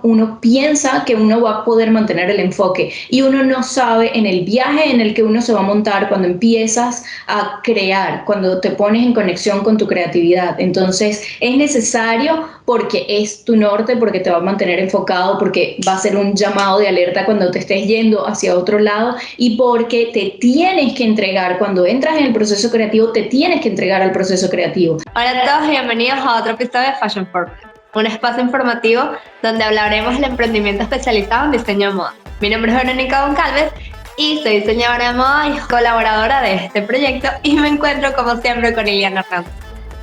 uno piensa que uno va a poder mantener el enfoque y uno no sabe en el viaje en el que uno se va a montar cuando empiezas a crear, cuando te pones en conexión con tu creatividad. Entonces es necesario porque es tu norte, porque te va a mantener enfocado, porque va a ser un llamado de alerta cuando te estés yendo hacia otro lado y porque te tienes que entregar, cuando entras en el proceso creativo, te tienes que entregar al proceso creativo. Hola a todos y bienvenidos a otro episodio de Fashion for Me, un espacio informativo donde hablaremos del emprendimiento especializado en diseño de moda. Mi nombre es Verónica Goncalves y soy diseñadora de moda y colaboradora de este proyecto y me encuentro como siempre con Iliana Hernández,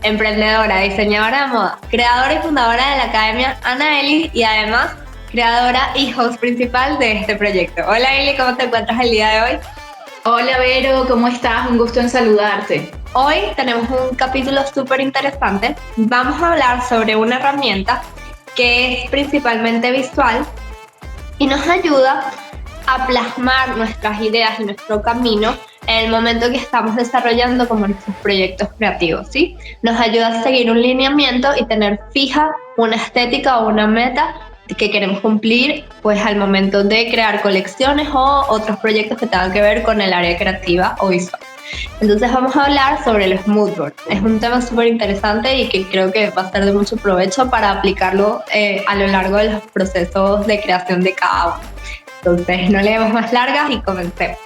emprendedora, diseñadora de moda, creadora y fundadora de la Academia Ana Eli y además creadora y host principal de este proyecto. Hola Eli, ¿cómo te encuentras el día de hoy? Hola Vero, ¿cómo estás? Un gusto en saludarte. Hoy tenemos un capítulo súper interesante. Vamos a hablar sobre una herramienta que es principalmente visual y nos ayuda a plasmar nuestras ideas y nuestro camino en el momento que estamos desarrollando como nuestros proyectos creativos, ¿sí? Nos ayuda a seguir un lineamiento y tener fija una estética o una meta que queremos cumplir pues al momento de crear colecciones o otros proyectos que tengan que ver con el área creativa o visual. Entonces vamos a hablar sobre los mood boards. Es un tema súper interesante y que creo que va a ser de mucho provecho para aplicarlo a lo largo de los procesos de creación de cada uno. Entonces no le demos más largas y comencemos.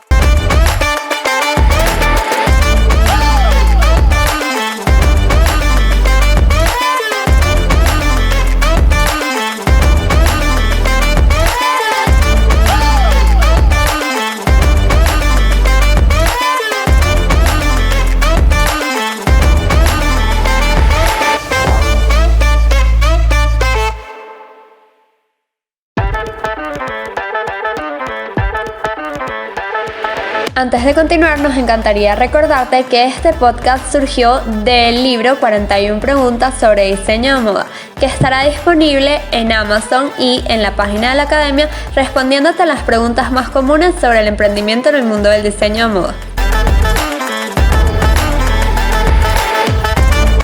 Antes de continuar, nos encantaría recordarte que este podcast surgió del libro 41 preguntas sobre diseño de moda, que estará disponible en Amazon y en la página de la Academia, respondiéndote a las preguntas más comunes sobre el emprendimiento en el mundo del diseño de moda.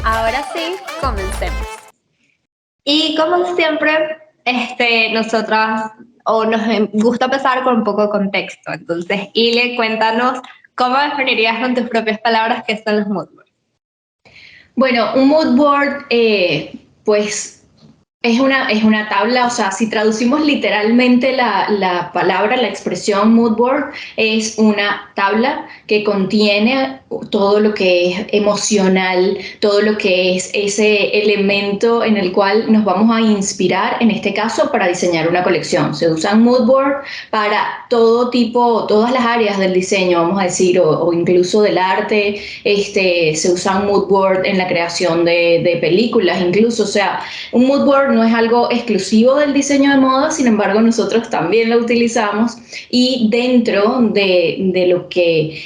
Ahora sí, comencemos. Y como siempre, nosotras nos gusta empezar con un poco de contexto. Entonces, Ile, cuéntanos cómo definirías con tus propias palabras qué son los mood boards. Bueno, un mood board, pues es una tabla, o sea, si traducimos literalmente la palabra, la expresión mood board, es una tabla que contiene todo lo que es emocional, todo lo que es ese elemento en el cual nos vamos a inspirar, en este caso, para diseñar una colección. Se usan mood board para todo tipo, todas las áreas del diseño, vamos a decir, o incluso del arte. Se usan mood board en la creación de películas, incluso, o sea, un mood board no es algo exclusivo del diseño de moda, sin embargo nosotros también lo utilizamos y dentro de lo que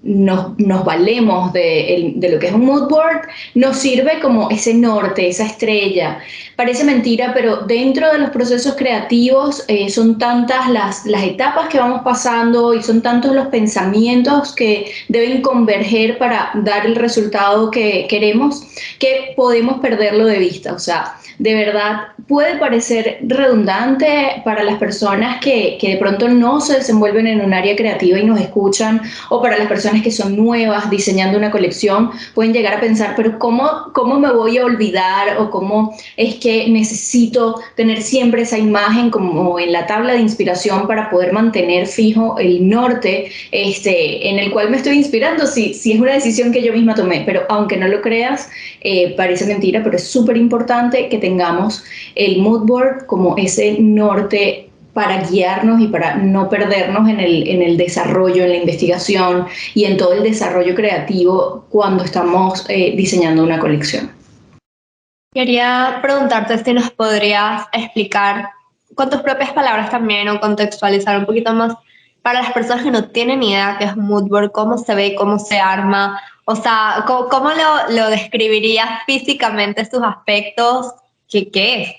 nos valemos de lo que es un mood board, nos sirve como ese norte, esa estrella. Parece mentira, pero dentro de los procesos creativos son tantas las etapas que vamos pasando y son tantos los pensamientos que deben converger para dar el resultado que queremos, que podemos perderlo de vista. O sea, de verdad puede parecer redundante para las personas que de pronto no se desenvuelven en un área creativa y nos escuchan, o para las personas que son nuevas diseñando una colección, pueden llegar a pensar, pero ¿cómo me voy a olvidar? O ¿cómo es que necesito tener siempre esa imagen como en la tabla de inspiración para poder mantener fijo el norte en el cual me estoy inspirando? Si es una decisión que yo misma tomé, pero aunque no lo creas, parece mentira, pero es súper importante que tengamos el mood board como ese norte para guiarnos y para no perdernos en el desarrollo, en la investigación y en todo el desarrollo creativo cuando estamos diseñando una colección. Quería preguntarte si nos podrías explicar con tus propias palabras también o contextualizar un poquito más para las personas que no tienen ni idea qué es un mood board, cómo se ve, cómo se arma, o sea, cómo lo describirías físicamente, sus aspectos, qué es.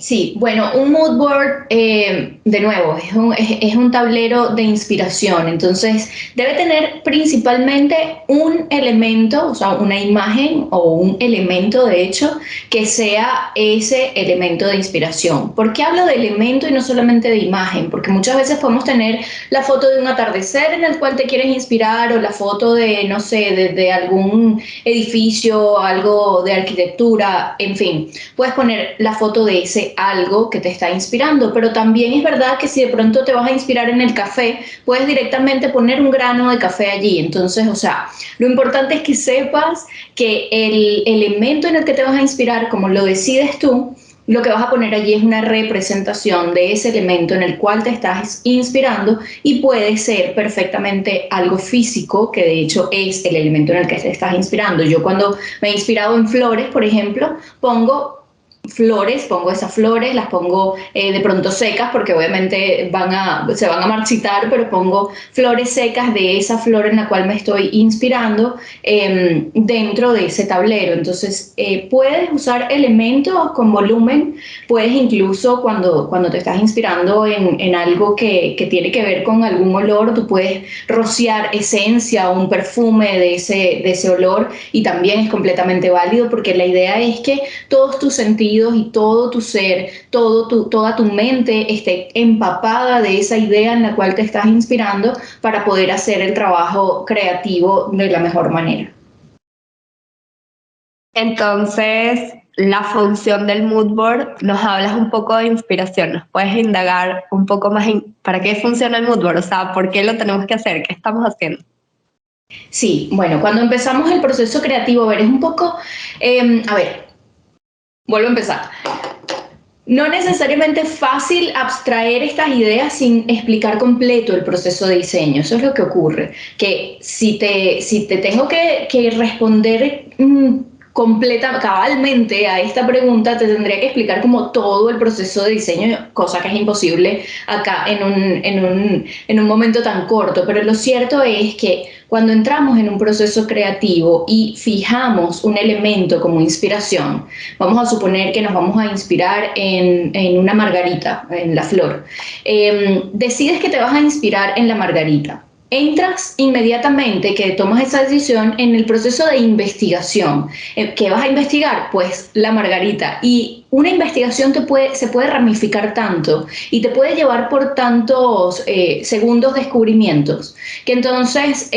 Sí, bueno, un mood board, de nuevo, es un tablero de inspiración, entonces debe tener principalmente un elemento, o sea, una imagen o un elemento, de hecho, que sea ese elemento de inspiración. ¿Por qué hablo de elemento y no solamente de imagen? Porque muchas veces podemos tener la foto de un atardecer en el cual te quieres inspirar o la foto de, no sé, de algún edificio, algo de arquitectura, en fin, puedes poner la foto de ese algo que te está inspirando, pero también es verdad que si de pronto te vas a inspirar en el café, puedes directamente poner un grano de café allí. Entonces, o sea, lo importante es que sepas que el elemento en el que te vas a inspirar, como lo decides tú, lo que vas a poner allí es una representación de ese elemento en el cual te estás inspirando y puede ser perfectamente algo físico, que de hecho es el elemento en el que te estás inspirando. Yo cuando me he inspirado en flores, por ejemplo, pongo esas flores, las pongo de pronto secas porque obviamente se van a marchitar, pero pongo flores secas de esa flor en la cual me estoy inspirando dentro de ese tablero. Entonces puedes usar elementos con volumen, puedes incluso cuando te estás inspirando en algo que tiene que ver con algún olor, tú puedes rociar esencia o un perfume de ese olor y también es completamente válido porque la idea es que todos tus sentidos y todo tu ser, toda tu mente esté empapada de esa idea en la cual te estás inspirando para poder hacer el trabajo creativo de la mejor manera. Entonces, la función del mood board, nos hablas un poco de inspiración, nos puedes indagar un poco más en para qué funciona el mood board, o sea, por qué lo tenemos que hacer, qué estamos haciendo. Sí, bueno, cuando empezamos el proceso creativo, a ver, es un poco, a ver, vuelvo a empezar. No necesariamente es fácil abstraer estas ideas sin explicar completo el proceso de diseño. Eso es lo que ocurre. Que si te tengo que responder cabalmente a esta pregunta, te tendría que explicar como todo el proceso de diseño, cosa que es imposible acá en un momento tan corto. Pero lo cierto es que cuando entramos en un proceso creativo y fijamos un elemento como inspiración, vamos a suponer que nos vamos a inspirar en una margarita, en la flor. Decides que te vas a inspirar en la margarita. Entras inmediatamente que tomas esa decisión en el proceso de investigación. ¿Qué vas a investigar? Pues la margarita. Y una investigación se puede ramificar tanto y te puede llevar por tantos segundos descubrimientos que entonces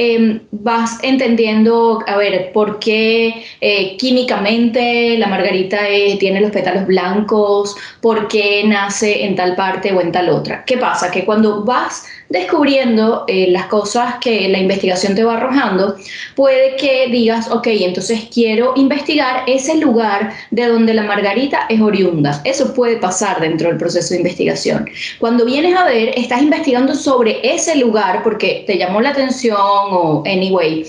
vas entendiendo, a ver, por qué químicamente la margarita tiene los pétalos blancos, por qué nace en tal parte o en tal otra. ¿Qué pasa? Que cuando vas descubriendo las cosas que la investigación te va arrojando, puede que digas, ok, entonces quiero investigar ese lugar de donde la margarita es oriunda. Eso puede pasar dentro del proceso de investigación. Cuando vienes a ver, estás investigando sobre ese lugar porque te llamó la atención o anyway,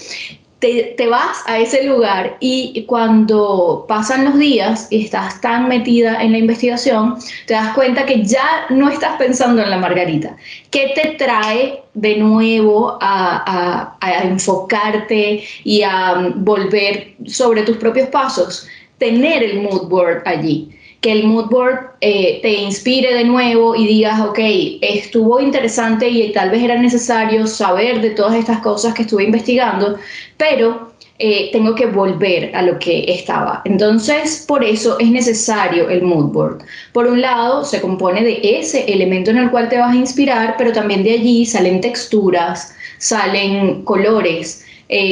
te vas a ese lugar y cuando pasan los días y estás tan metida en la investigación, te das cuenta que ya no estás pensando en la margarita. ¿Qué te trae de nuevo a enfocarte y a volver sobre tus propios pasos? Tener el mood board allí, que el mood board te inspire de nuevo y digas, ok, estuvo interesante y tal vez era necesario saber de todas estas cosas que estuve investigando, pero tengo que volver a lo que estaba. Entonces, por eso es necesario el mood board. Por un lado, se compone de ese elemento en el cual te vas a inspirar, pero también de allí salen texturas, salen colores,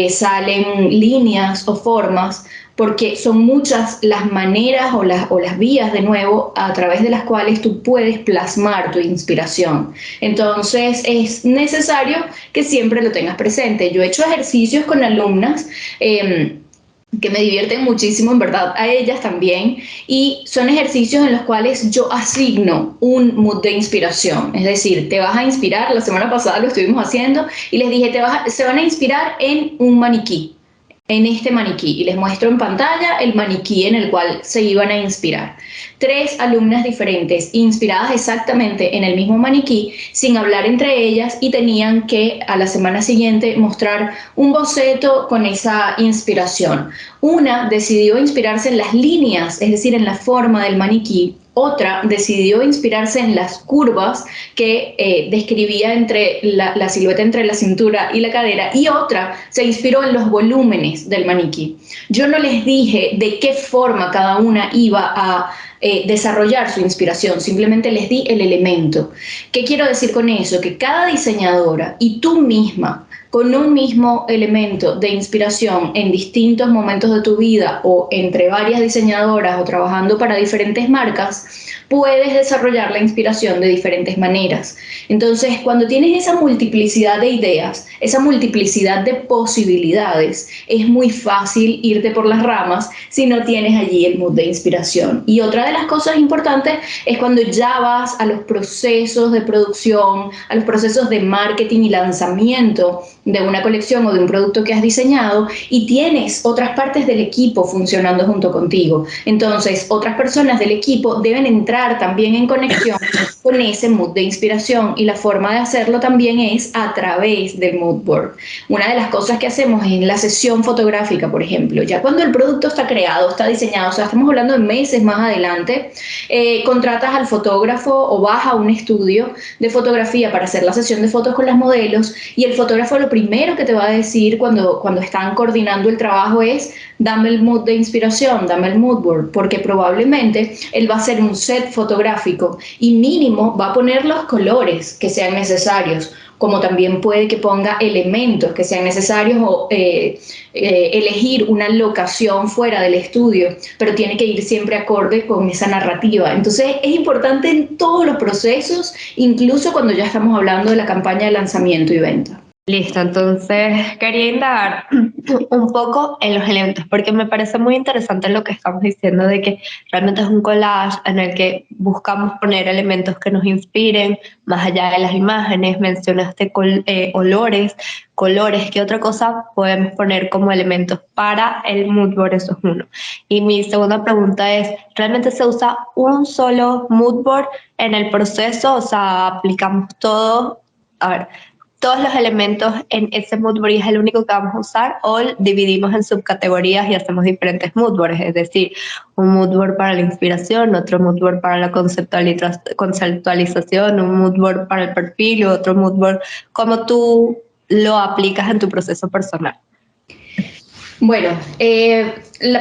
salen líneas o formas porque son muchas las maneras o las vías, de nuevo, a través de las cuales tú puedes plasmar tu inspiración. Entonces, es necesario que siempre lo tengas presente. Yo he hecho ejercicios con alumnas. Que me divierten muchísimo, en verdad, a ellas también, y son ejercicios en los cuales yo asigno un mood de inspiración, es decir, te vas a inspirar, la semana pasada lo estuvimos haciendo, y les dije, se van a inspirar en un maniquí, en este maniquí y les muestro en pantalla el maniquí en el cual se iban a inspirar. Tres alumnas diferentes inspiradas exactamente en el mismo maniquí sin hablar entre ellas y tenían que a la semana siguiente mostrar un boceto con esa inspiración. Una decidió inspirarse en las líneas, es decir, en la forma del maniquí, Otra decidió inspirarse en las curvas que describía entre la silueta entre la cintura y la cadera, y otra se inspiró en los volúmenes del maniquí. Yo no les dije de qué forma cada una iba a desarrollar su inspiración, simplemente les di el elemento. ¿Qué quiero decir con eso? Que cada diseñadora y tú misma, con un mismo elemento de inspiración en distintos momentos de tu vida o entre varias diseñadoras o trabajando para diferentes marcas, puedes desarrollar la inspiración de diferentes maneras. Entonces, cuando tienes esa multiplicidad de ideas, esa multiplicidad de posibilidades, es muy fácil irte por las ramas si no tienes allí el mood de inspiración. Y otra de las cosas importantes es cuando ya vas a los procesos de producción, a los procesos de marketing y lanzamiento de una colección o de un producto que has diseñado y tienes otras partes del equipo funcionando junto contigo. Entonces, otras personas del equipo deben entrar también en conexión con ese mood de inspiración, y la forma de hacerlo también es a través del mood board. Una de las cosas que hacemos en la sesión fotográfica, por ejemplo, ya cuando el producto está creado, está diseñado, o sea, estamos hablando de meses más adelante, contratas al fotógrafo o vas a un estudio de fotografía para hacer la sesión de fotos con las modelos, y el fotógrafo lo primero que te va a decir cuando están coordinando el trabajo es: dame el mood de inspiración, dame el mood board, porque probablemente él va a hacer un set fotográfico y mínimo va a poner los colores que sean necesarios, como también puede que ponga elementos que sean necesarios o elegir una locación fuera del estudio, pero tiene que ir siempre acorde con esa narrativa. Entonces es importante en todos los procesos, incluso cuando ya estamos hablando de la campaña de lanzamiento y venta. Listo, entonces quería indagar un poco en los elementos, porque me parece muy interesante lo que estamos diciendo de que realmente es un collage en el que buscamos poner elementos que nos inspiren, más allá de las imágenes. Mencionaste olores, colores, ¿qué otra cosa podemos poner como elementos para el mood board? Eso es uno. Y mi segunda pregunta es, ¿realmente se usa un solo mood board en el proceso? O sea, aplicamos todo, a ver, todos los elementos en ese mood board es el único que vamos a usar, o dividimos en subcategorías y hacemos diferentes mood boards, es decir, un mood board para la inspiración, otro mood board para la conceptualización, un mood board para el perfil y otro mood board. ¿Cómo tú lo aplicas en tu proceso personal? Bueno,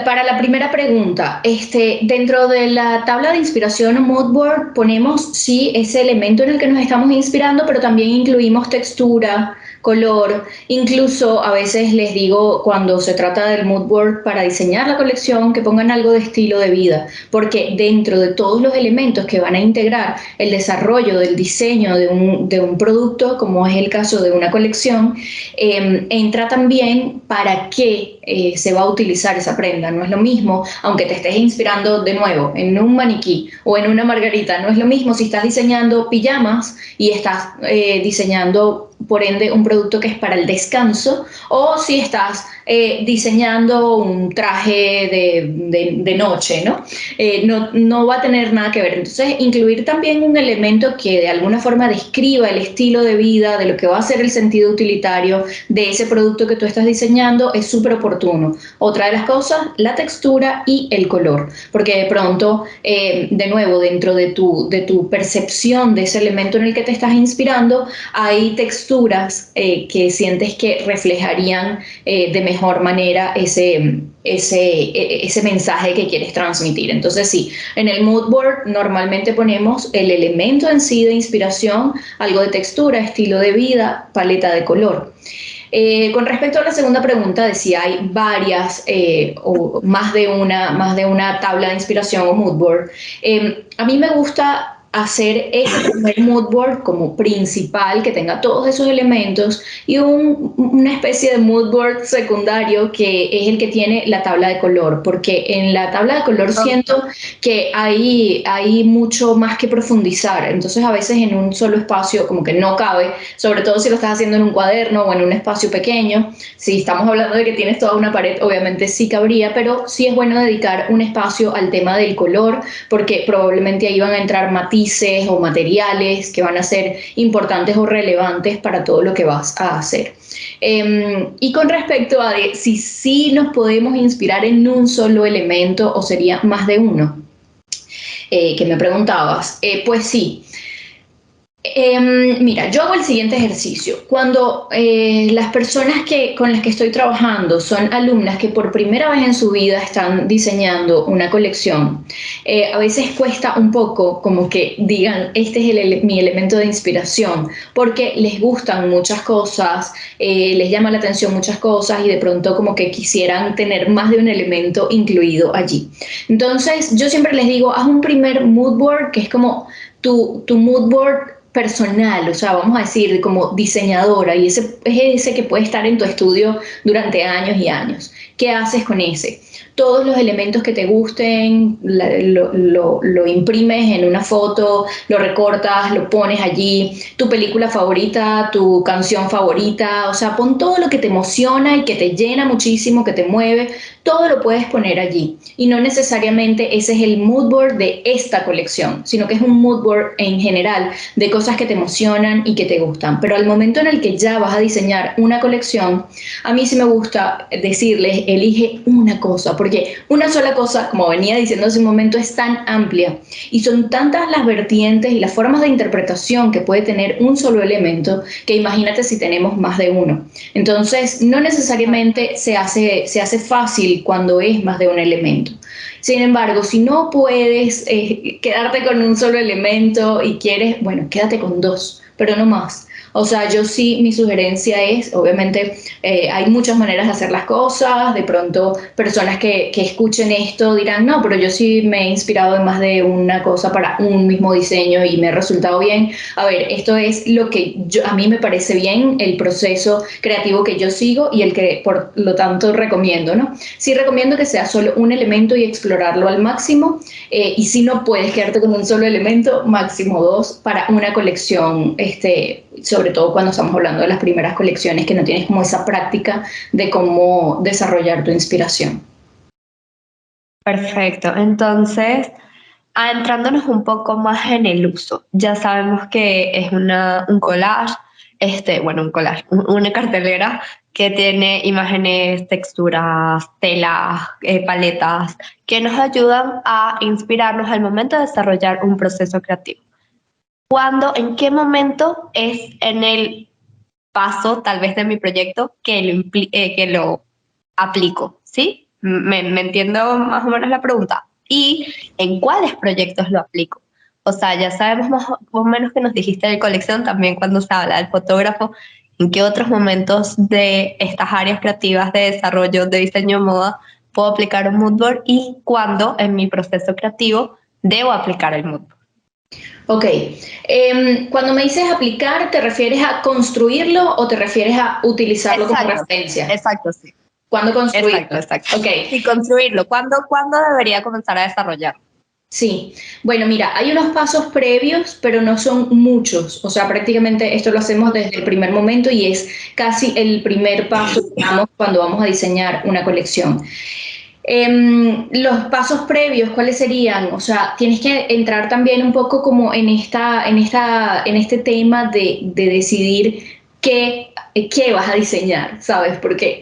para la primera pregunta, dentro de la tabla de inspiración o mood board ponemos sí ese elemento en el que nos estamos inspirando, pero también incluimos textura, color. Incluso a veces les digo, cuando se trata del mood board para diseñar la colección, que pongan algo de estilo de vida, porque dentro de todos los elementos que van a integrar el desarrollo del diseño de un producto, como es el caso de una colección, entra también para qué se va a utilizar esa prenda. No es lo mismo, aunque te estés inspirando de nuevo en un maniquí o en una margarita, no es lo mismo si estás diseñando pijamas y estás diseñando por ende un producto que es para el descanso, o si estás diseñando un traje de noche, ¿no? No va a tener nada que ver. Entonces, incluir también un elemento que de alguna forma describa el estilo de vida, de lo que va a ser el sentido utilitario de ese producto que tú estás diseñando, es súper oportuno. Otra de las cosas, la textura y el color, porque de pronto, de nuevo, dentro de tu percepción de ese elemento en el que te estás inspirando, hay texturas que sientes que reflejarían de mejor manera ese mensaje que quieres transmitir. Entonces sí, en el mood board normalmente ponemos el elemento en sí de inspiración, algo de textura, estilo de vida, paleta de color. Con respecto a la segunda pregunta de si hay varias o más de una tabla de inspiración o mood board, a mí me gusta hacer ese primer mood board como principal, que tenga todos esos elementos, y una especie de mood board secundario que es el que tiene la tabla de color, porque en la tabla de color siento que hay mucho más que profundizar. Entonces a veces en un solo espacio como que no cabe, sobre todo si lo estás haciendo en un cuaderno o en un espacio pequeño. Si estamos hablando de que tienes toda una pared, obviamente sí cabría, pero sí es bueno dedicar un espacio al tema del color, porque probablemente ahí van a entrar matices o materiales que van a ser importantes o relevantes para todo lo que vas a hacer. Y con respecto a si sí nos podemos inspirar en un solo elemento o sería más de uno. que me preguntabas, pues sí. Mira, yo hago el siguiente ejercicio. Cuando las personas con las que estoy trabajando son alumnas que por primera vez en su vida están diseñando una colección, a veces cuesta un poco como que digan, este es mi elemento de inspiración, porque les gustan muchas cosas, les llama la atención muchas cosas y de pronto como que quisieran tener más de un elemento incluido allí. Entonces, yo siempre les digo, haz un primer mood board que es como tu mood board personal, o sea, vamos a decir, como diseñadora, y ese es ese que puede estar en tu estudio durante años y años. ¿Qué haces con ese? Todos los elementos que te gusten, lo imprimes en una foto, lo recortas, lo pones allí, tu película favorita, tu canción favorita, o sea, pon todo lo que te emociona y que te llena muchísimo, que te mueve, todo lo puedes poner allí. Y no necesariamente ese es el mood board de esta colección, sino que es un mood board en general de cosas que te emocionan y que te gustan. Pero al momento en el que ya vas a diseñar una colección, a mí sí me gusta decirles, elige una cosa, porque una sola cosa, como venía diciendo hace un momento, es tan amplia y son tantas las vertientes y las formas de interpretación que puede tener un solo elemento, que imagínate si tenemos más de uno. Entonces, no necesariamente se hace fácil cuando es más de un elemento. Sin embargo, si no puedes quedarte con un solo elemento y quieres, bueno, quédate con dos, pero no más. O sea, yo sí, mi sugerencia es, obviamente, hay muchas maneras de hacer las cosas, de pronto personas que escuchen esto dirán, no, pero yo sí me he inspirado en más de una cosa para un mismo diseño y me ha resultado bien. A ver, esto es lo que a mí me parece bien, el proceso creativo que yo sigo y el que por lo tanto recomiendo, ¿no? Sí recomiendo que sea solo un elemento y explorarlo al máximo, y si no puedes quedarte con un solo elemento, máximo dos para una colección, sobre todo cuando estamos hablando de las primeras colecciones que no tienes como esa práctica de cómo desarrollar tu inspiración. Perfecto. Entonces, adentrándonos un poco más en el uso, ya sabemos que es un collage, bueno, un collage, una cartelera que tiene imágenes, texturas, telas, paletas, que nos ayudan a inspirarnos al momento de desarrollar un proceso creativo. ¿Cuándo, en qué momento es en el paso, tal vez, de mi proyecto que lo aplico? ¿Sí? ¿Me entiendo más o menos la pregunta? ¿Y en cuáles proyectos lo aplico? O sea, ya sabemos más o menos que nos dijiste de colección, también cuando se habla del fotógrafo, en qué otros momentos de estas áreas creativas de desarrollo, de diseño de moda, puedo aplicar un mood board y cuándo en mi proceso creativo debo aplicar el mood board. Ok, cuando me dices aplicar, ¿te refieres a construirlo o te refieres a utilizarlo como Exacto, referencia? exacto, sí. ¿Cuándo Exacto, construirlo? exacto. Ok, Y construirlo. ¿Cuándo debería comenzar a desarrollar? sí, bueno, mira, hay unos pasos previos, pero no son muchos. O sea, prácticamente esto lo hacemos desde el primer momento y es casi el primer paso, digamos, cuando vamos a diseñar una colección. Los pasos previos, ¿cuáles serían? O sea, tienes que entrar también un poco como en este tema de decidir qué vas a diseñar, ¿sabes? Porque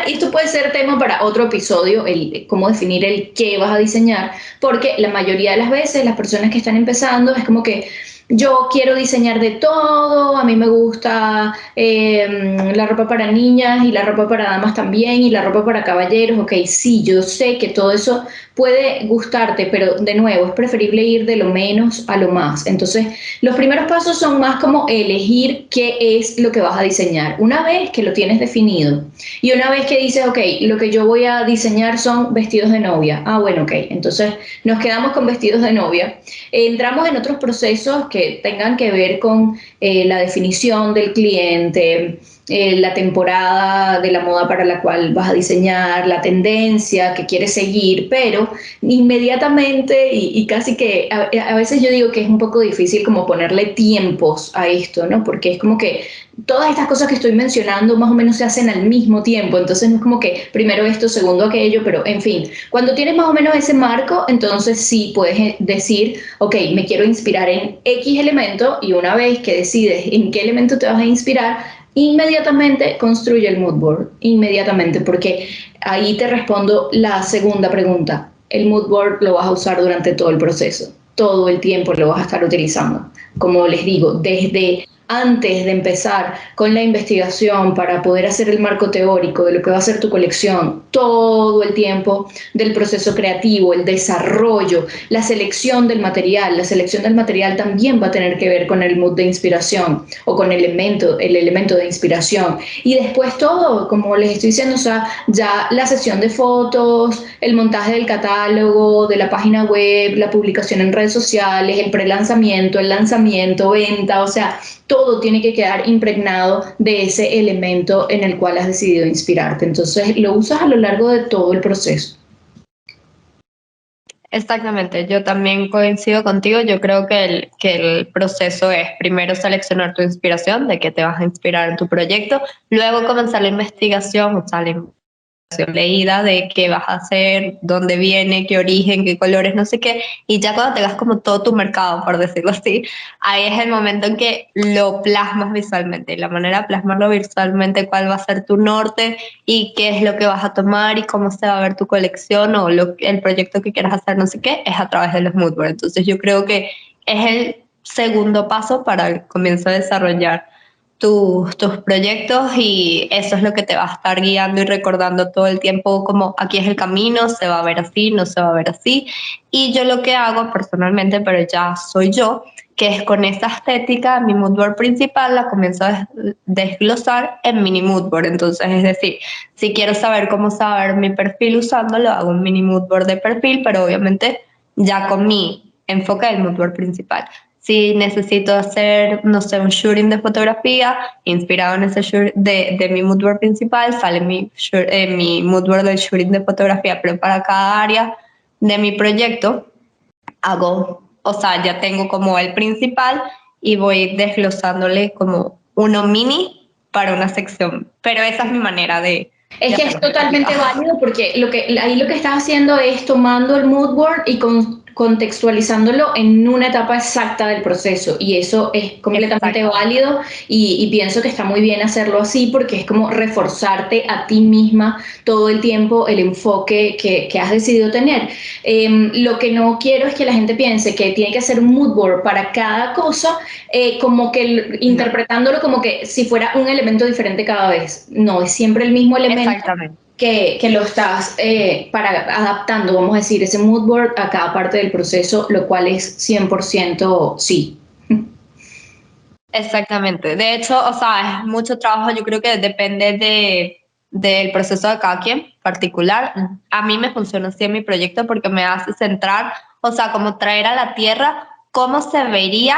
esto puede ser tema para otro episodio, el cómo definir el qué vas a diseñar, porque la mayoría de las veces las personas que están empezando es como que yo quiero diseñar de todo, a mí me gusta la ropa para niñas y la ropa para damas también y la ropa para caballeros. Ok, sí, yo sé que todo eso puede gustarte, pero de nuevo es preferible ir de lo menos a lo más. Entonces, los primeros pasos son más como elegir qué es lo que vas a diseñar. Una vez que lo tienes definido y una vez que dices, ok, lo que yo voy a diseñar son vestidos de novia. Ah, bueno, ok, entonces nos quedamos con vestidos de novia. Entramos en otros procesos que tengan que ver con la definición del cliente, la temporada de la moda para la cual vas a diseñar, la tendencia que quieres seguir, pero inmediatamente y casi que a veces yo digo que es un poco difícil como ponerle tiempos a esto, ¿no? Porque es como que todas estas cosas que estoy mencionando más o menos se hacen al mismo tiempo, entonces no es como que primero esto, segundo aquello, pero en fin, cuando tienes más o menos ese marco, entonces sí puedes decir, ok, me quiero inspirar en X elemento y una vez que decides en qué elemento te vas a inspirar, inmediatamente construye el mood board, inmediatamente, porque ahí te respondo la segunda pregunta. el mood board lo vas a usar durante todo el proceso. Todo el tiempo lo vas a estar utilizando. Como les digo, desde antes de empezar con la investigación para poder hacer el marco teórico de lo que va a ser tu colección, todo el tiempo del proceso creativo, el desarrollo, la selección del material. La selección del material también va a tener que ver con el mood de inspiración o con el elemento de inspiración. Y después todo, como les estoy diciendo, o sea, ya la sesión de fotos, el montaje del catálogo, de la página web, la publicación en redes sociales, el prelanzamiento, el lanzamiento, venta, o sea, todo tiene que quedar impregnado de ese elemento en el cual has decidido inspirarte. Entonces, lo usas a lo largo de todo el proceso. Exactamente, yo también coincido contigo. Yo creo que el proceso es primero seleccionar tu inspiración, de qué te vas a inspirar en tu proyecto, luego comenzar la investigación, o sea, la leída de qué vas a hacer, dónde viene, qué origen, qué colores, no sé qué, y ya cuando tengas como todo tu mercado, por decirlo así, ahí es el momento en que lo plasmas visualmente. La manera de plasmarlo visualmente, cuál va a ser tu norte y qué es lo que vas a tomar y cómo se va a ver tu colección o el proyecto que quieras hacer, no sé qué, es a través de los mood boards. Entonces yo creo que es el segundo paso para el comienzo a desarrollar tus proyectos, y eso es lo que te va a estar guiando y recordando todo el tiempo, como aquí es el camino, se va a ver así, no se va a ver así. Y yo lo que hago personalmente, pero ya soy yo, que es con esta estética, mi mood board principal la comienzo a desglosar en mini mood board. Entonces, es decir, si quiero saber cómo se va a ver mi perfil usándolo, hago un mini mood board de perfil, pero obviamente ya con mi enfoque del mood board principal. Si necesito hacer, no sé, un shooting de fotografía, inspirado en ese shooting de mi mood board principal, sale mi mood board del shooting de fotografía, pero para cada área de mi proyecto hago, o sea, ya tengo como el principal y voy desglosándole como uno mini para una sección. Pero esa es mi manera Es de que es hacerlo. totalmente válido porque ahí lo que estás haciendo es tomando el mood board y contextualizándolo en una etapa exacta del proceso, y eso es completamente válido, y pienso que está muy bien hacerlo así porque es como reforzarte a ti misma todo el tiempo el enfoque que has decidido tener. Lo que no quiero es que la gente piense que tiene que hacer un mood board para cada cosa, como que interpretándolo como que si fuera un elemento diferente cada vez. No, es siempre el mismo elemento. Exactamente. Que lo estás adaptando, vamos a decir, ese mood board a cada parte del proceso, lo cual es 100% sí. Exactamente. De hecho, o sea, es mucho trabajo. Yo creo que depende del proceso de cada quien particular. A mí me funciona así en mi proyecto porque me hace centrar, o sea, como traer a la tierra cómo se vería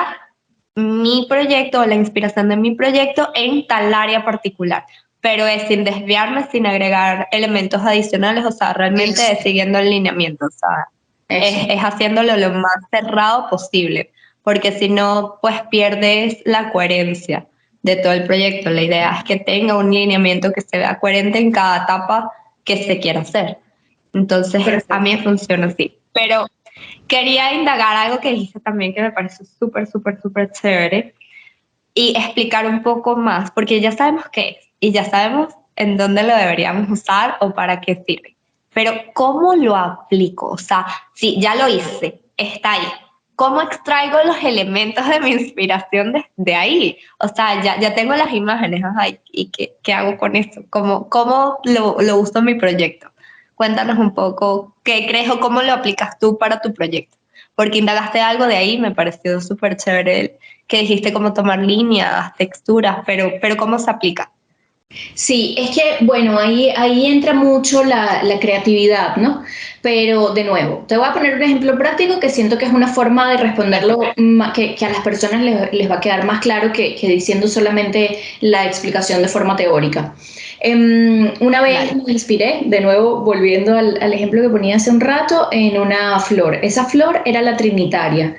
mi proyecto o la inspiración de mi proyecto en tal área particular. Pero es sin desviarme, sin agregar elementos adicionales, o sea, realmente es siguiendo el lineamiento, o sea, es haciéndolo lo más cerrado posible, porque si no, pues pierdes la coherencia de todo el proyecto. La idea es que tenga un lineamiento que se vea coherente en cada etapa que se quiera hacer. Entonces, Perfecto. a mí funciona así. Pero quería indagar algo que dijiste también que me parece súper, súper, súper chévere, y explicar un poco más, porque ya sabemos qué es y ya sabemos en dónde lo deberíamos usar o para qué sirve. Pero ¿cómo lo aplico? O sea, sí, ya lo hice, está ahí. ¿Cómo extraigo los elementos de mi inspiración de ahí? O sea, ya tengo las imágenes, ajá, ¿y qué hago con esto? ¿Cómo lo uso en mi proyecto? Cuéntanos un poco qué crees o cómo lo aplicas tú para tu proyecto. Porque indagaste algo de ahí, me pareció súper chévere que dijiste cómo tomar líneas, texturas, pero ¿cómo se aplica? Sí, es que, bueno, ahí entra mucho la creatividad, ¿no? Pero de nuevo, te voy a poner un ejemplo práctico que siento que es una forma de responderlo que a las personas les va a quedar más claro que diciendo solamente la explicación de forma teórica. Una vez me inspiré, de nuevo, volviendo al ejemplo que ponía hace un rato, en una flor. Esa flor era la trinitaria.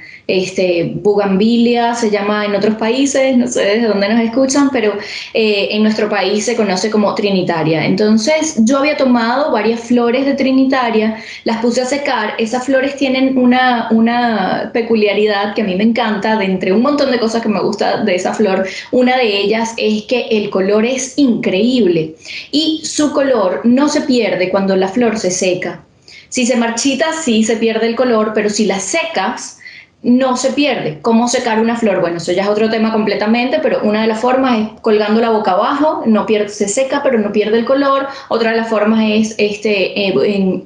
Bugambilia se llama en otros países, no sé desde dónde nos escuchan, pero en nuestro país se conoce como trinitaria. Entonces yo había tomado varias flores de trinitaria, las puse a secar. Esas flores tienen una peculiaridad que a mí me encanta, de entre un montón de cosas que me gusta de esa flor. Una de ellas es que el color es increíble y su color no se pierde cuando la flor se seca. Si se marchita, sí se pierde el color, pero si la secas, no se pierde. ¿Cómo secar una flor? Bueno, eso ya es otro tema completamente, pero una de las formas es colgándola boca abajo, no pierde, se seca, pero no pierde el color. Otra de las formas es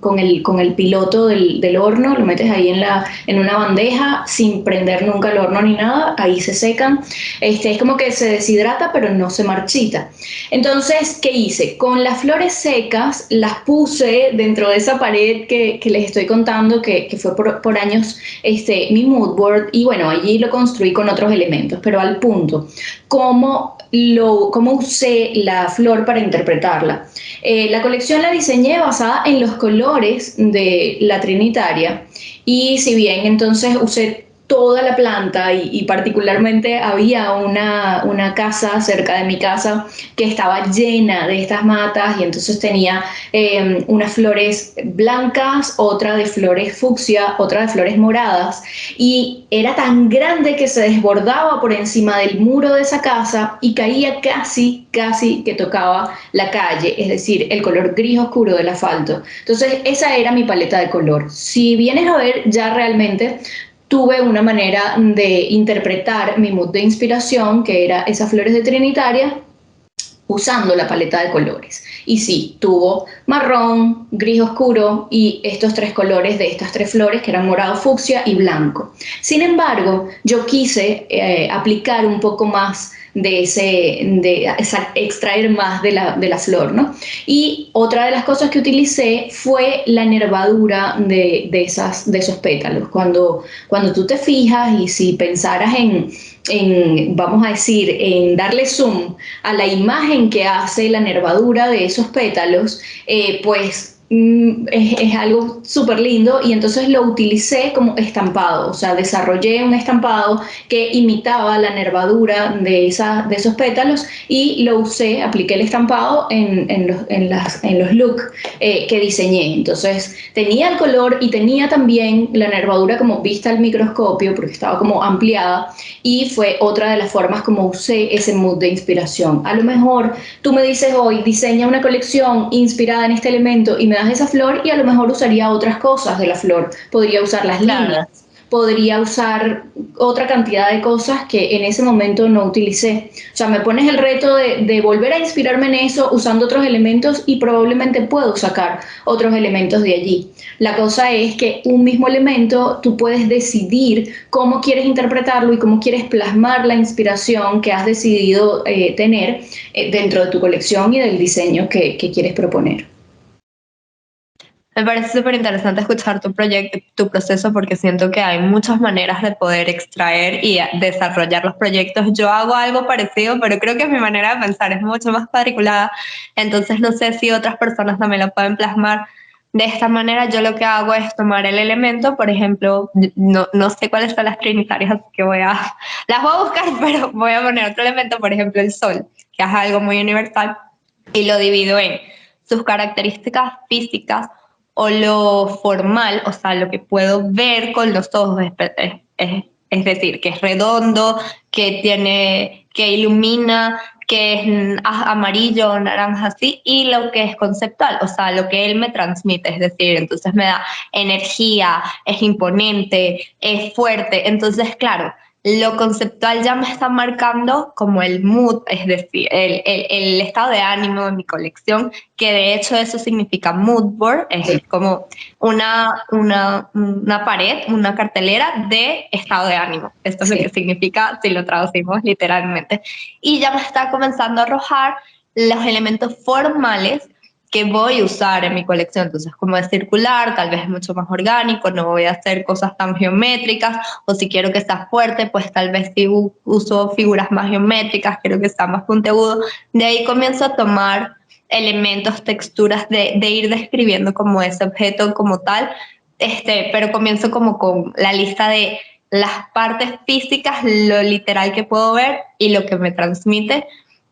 con el piloto del horno, lo metes ahí en una bandeja sin prender nunca el horno ni nada, ahí se secan. Es como que se deshidrata, pero no se marchita. Entonces, ¿qué hice? Con las flores secas las puse dentro de esa pared que les estoy contando, que fue por años mi mood board, y bueno, allí lo construí con otros elementos, pero al punto, cómo usé la flor para interpretarla. La colección la diseñé basada en los colores de la Trinitaria, y si bien entonces usé toda la planta y particularmente había una casa cerca de mi casa que estaba llena de estas matas y entonces tenía unas flores blancas, otra de flores fucsia, otra de flores moradas y era tan grande que se desbordaba por encima del muro de esa casa y caía casi que tocaba la calle, es decir, el color gris oscuro del asfalto. Entonces esa era mi paleta de color. Si vienes a ver, ya realmente tuve una manera de interpretar mi mood de inspiración, que era esas flores de Trinitaria, usando la paleta de colores. Y sí, tuvo marrón, gris oscuro y estos tres colores de estas tres flores que eran morado, fucsia y blanco. Sin embargo, yo quise aplicar un poco más extraer más de la flor, ¿no? Y otra de las cosas que utilicé fue la nervadura de esos pétalos. Cuando tú te fijas y si pensaras vamos a decir, en darle zoom a la imagen que hace la nervadura de esos pétalos, pues es algo súper lindo y entonces lo utilicé como estampado, o sea, desarrollé un estampado que imitaba la nervadura de esos pétalos y lo usé, apliqué el estampado en los looks que diseñé. Entonces tenía el color y tenía también la nervadura como vista al microscopio porque estaba como ampliada y fue otra de las formas como usé ese mood de inspiración. A lo mejor tú me dices hoy, diseña una colección inspirada en este elemento y me das esa flor y a lo mejor usaría otras cosas de la flor. Podría usar las Claro. líneas, podría usar otra cantidad de cosas que en ese momento no utilicé. O sea, me pones el reto de volver a inspirarme en eso usando otros elementos y probablemente puedo sacar otros elementos de allí. La cosa es que un mismo elemento tú puedes decidir cómo quieres interpretarlo y cómo quieres plasmar la inspiración que has decidido tener dentro de tu colección y del diseño que quieres proponer. Me parece súper interesante escuchar tu proyecto, tu proceso, porque siento que hay muchas maneras de poder extraer y desarrollar los proyectos. Yo hago algo parecido, pero creo que mi manera de pensar es mucho más cuadriculada. Entonces no sé si otras personas también lo pueden plasmar de esta manera. Yo lo que hago es tomar el elemento, por ejemplo, no sé cuáles son las trinitarias, así que las voy a buscar, pero voy a poner otro elemento, por ejemplo, el sol, que es algo muy universal, y lo divido en sus características físicas o lo formal, o sea, lo que puedo ver con los ojos, es decir, que es redondo, que ilumina, que es amarillo o naranja así, y lo que es conceptual, o sea, lo que él me transmite, es decir, entonces me da energía, es imponente, es fuerte, entonces, claro, lo conceptual ya me está marcando como el mood, es decir, el estado de ánimo de mi colección, que de hecho eso significa mood board, es como una pared, una cartelera de estado de ánimo. Esto es lo que Sí. significa si lo traducimos literalmente. Y ya me está comenzando a arrojar los elementos formales que voy a usar en mi colección. Entonces, como es circular, tal vez es mucho más orgánico, no voy a hacer cosas tan geométricas, o si quiero que sea fuerte, pues tal vez si uso figuras más geométricas, quiero que sea más puntiagudo. De ahí comienzo a tomar elementos, texturas, de ir describiendo como ese objeto como tal, pero comienzo como con la lista de las partes físicas, lo literal que puedo ver y lo que me transmite,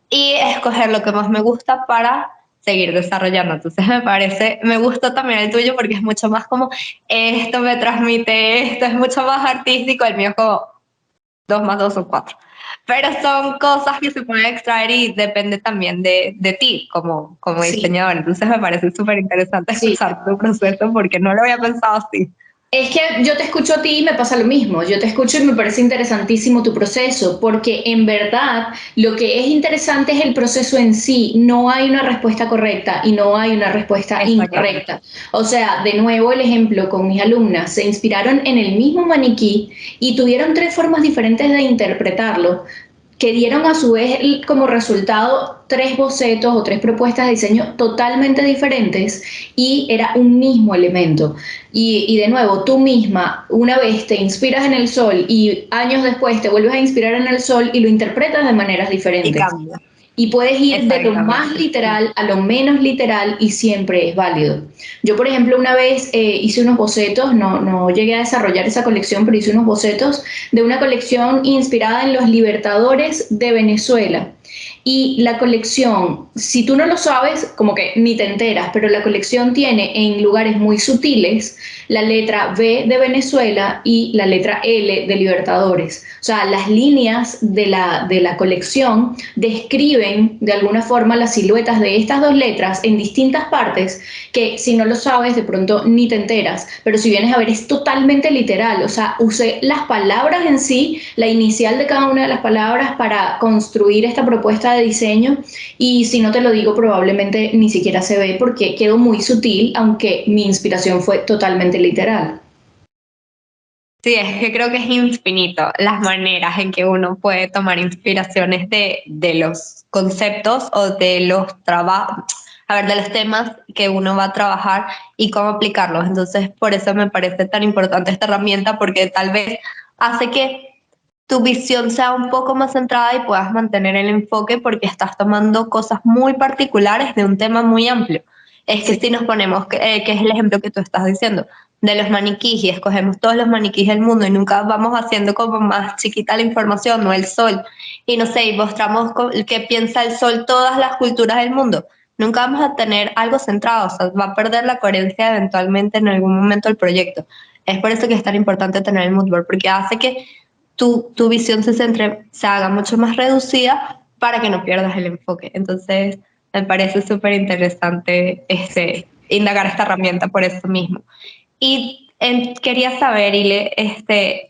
y escoger lo que más me gusta para seguir desarrollando. Entonces me gustó también el tuyo porque es mucho más como, esto me transmite esto, es mucho más artístico, el mío es como 2 más 2 son 4. Pero son cosas que se pueden extraer y depende también de ti como Sí, diseñador. Entonces me parece súper interesante sí. escuchar tu proceso porque no lo había pensado así. Es que yo te escucho a ti y me pasa lo mismo. Yo te escucho y me parece interesantísimo tu proceso, porque en verdad lo que es interesante es el proceso en sí. No hay una respuesta correcta y no hay una respuesta Exactamente. incorrecta. O sea, de nuevo el ejemplo con mis alumnas, se inspiraron en el mismo maniquí y tuvieron tres formas diferentes de interpretarlo, que dieron a su vez como resultado tres bocetos o tres propuestas de diseño totalmente diferentes y era un mismo elemento. Y de nuevo, tú misma, una vez te inspiras en el sol y años después te vuelves a inspirar en el sol y lo interpretas de maneras Y diferentes. cambia. Y puedes ir de lo más Exactamente. Sí. literal a lo menos literal y siempre es válido. Yo, por ejemplo, una vez hice unos bocetos, no llegué a desarrollar esa colección, pero hice unos bocetos de una colección inspirada en los libertadores de Venezuela. Y la colección, si tú no lo sabes, como que ni te enteras, pero la colección tiene en lugares muy sutiles la letra V de Venezuela y la letra L de Libertadores. O sea, las líneas de la colección describen de alguna forma las siluetas de estas dos letras en distintas partes que si no lo sabes de pronto ni te enteras, pero si vienes a ver es totalmente literal. O sea, usé las palabras en sí, la inicial de cada una de las palabras para construir esta propuesta de diseño y si no te lo digo probablemente ni siquiera se ve porque quedó muy sutil, aunque mi inspiración fue totalmente literal. Sí, es que creo que es infinito las maneras en que uno puede tomar inspiraciones de los conceptos o de los trabajos, a ver, de los temas que uno va a trabajar y cómo aplicarlos. Entonces, por eso me parece tan importante esta herramienta porque tal vez hace que tu visión sea un poco más centrada y puedas mantener el enfoque porque estás tomando cosas muy particulares de un tema muy amplio. Es que Sí. si nos ponemos, que es el ejemplo que tú estás diciendo, de los maniquíes y escogemos todos los maniquíes del mundo y nunca vamos haciendo como más chiquita la información, no el sol, y no sé, y mostramos qué piensa el sol todas las culturas del mundo, nunca vamos a tener algo centrado, o sea, va a perder la coherencia eventualmente en algún momento el proyecto. Es por eso que es tan importante tener el mood board, porque hace que tu visión se centre, se haga mucho más reducida para que no pierdas el enfoque. Entonces, me parece súper interesante indagar esta herramienta por eso mismo. Y quería saber, Ile,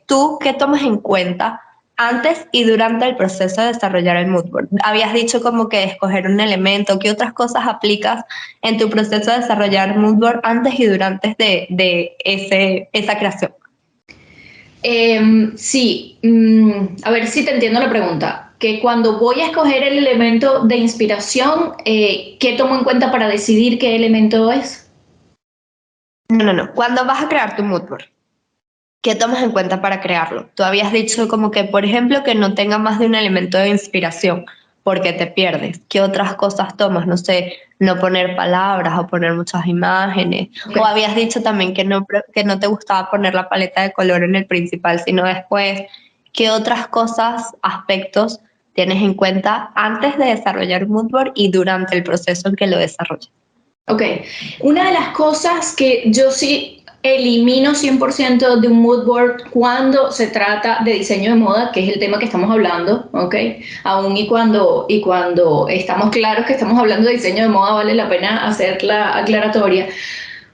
¿tú qué tomas en cuenta antes y durante el proceso de desarrollar el mood board? Habías dicho como que escoger un elemento, ¿qué otras cosas aplicas en tu proceso de desarrollar mood board antes y durante esa creación? Sí, a ver si te entiendo la pregunta. Que cuando voy a escoger el elemento de inspiración, ¿qué tomo en cuenta para decidir qué elemento es? No, no, no. Cuando vas a crear tu mood board, ¿qué tomas en cuenta para crearlo? Tú habías dicho como que, por ejemplo, que no tenga más de un elemento de inspiración, porque te pierdes. ¿Qué otras cosas tomas? No sé, no poner palabras o poner muchas imágenes. O Okay. habías dicho también que no te gustaba poner la paleta de color en el principal, sino después. ¿Qué otras cosas, aspectos tienes en cuenta antes de desarrollar un mood board y durante el proceso en que lo desarrollas? Ok, una de las cosas que yo sí elimino 100% de un mood board cuando se trata de diseño de moda, que es el tema que estamos hablando, ok, aún y cuando estamos claros que estamos hablando de diseño de moda, vale la pena hacer la aclaratoria.